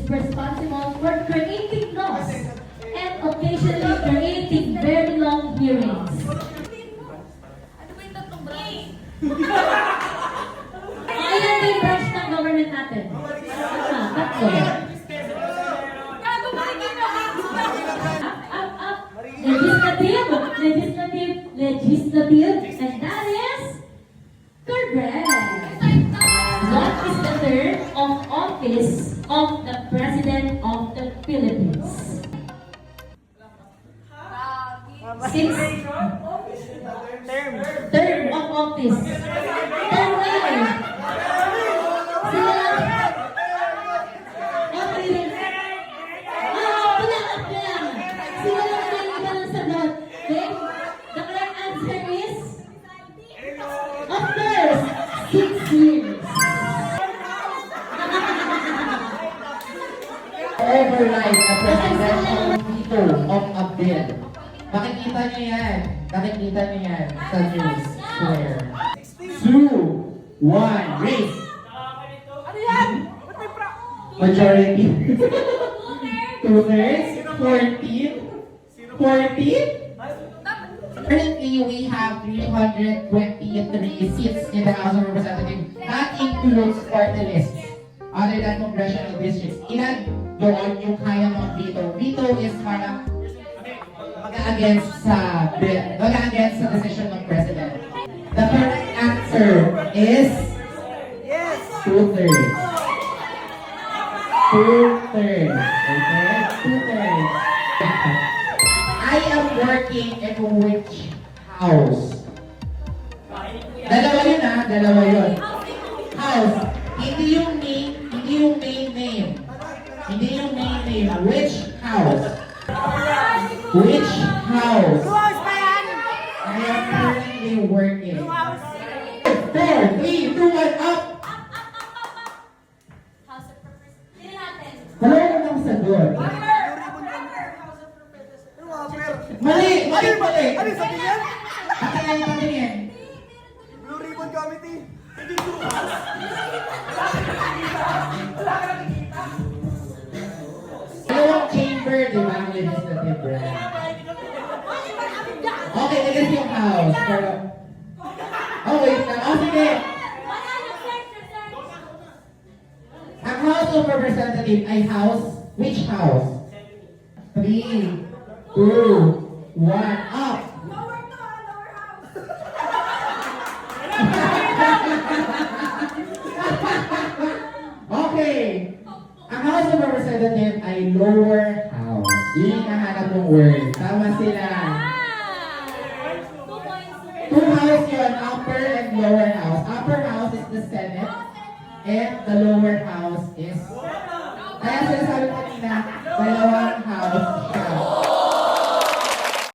responsible for creating laws and occasionally creating very long hearings. Ano ba yung tatlong branch? Ayan ba yung branch ng government natin? Tatlo. Gago ba rin yun? Up. Legislative, and that is correct. What is the term of office of the President of the Philippines? Six. Term of office. Term na eh. Sila lang. Okay. Wala. Sila lang ang iba ng sagot. Okay? The correct answer is, of course, 6 years. Override the presidential veto of a bill. Makikita niyo yan sa news square. 2, 1, race! Ano yan? Majority. 2/3? 14? 14? Currently, we have 323 seats in the House of Representatives. That includes party lists, other than congressional districts. Ilan doon yung kaya mag-veto? Veto is parang mag-against sa decision ng President. The correct answer is 2/3. 2/3. Okay? 2/3. I am working in which house? Dalawa yun. House. Hindi yung main name. Which house? Which house? I am currently working. 4, 3, 2, 1, up! House of Representatives. Hindi natin. Wala namang sagot. Mali! Ano sabi niya? Patingin. Blue Ribbon Committee. Dalawang chamber, di ba? Ang legislative branch. Okay, it is yung house. Pero... Oh, wait lang. Oh, sige. Ang House of Representatives ay house. Which house? 3, 2, 1, up! Okay. Ang House of Representatives ay lower house. Yun yung nahanap ng word. Tama sila. 2 house yun, upper and lower house. Upper house is the Senate and the lower house is... Kaya sinasabi kanina, dalawang house siya.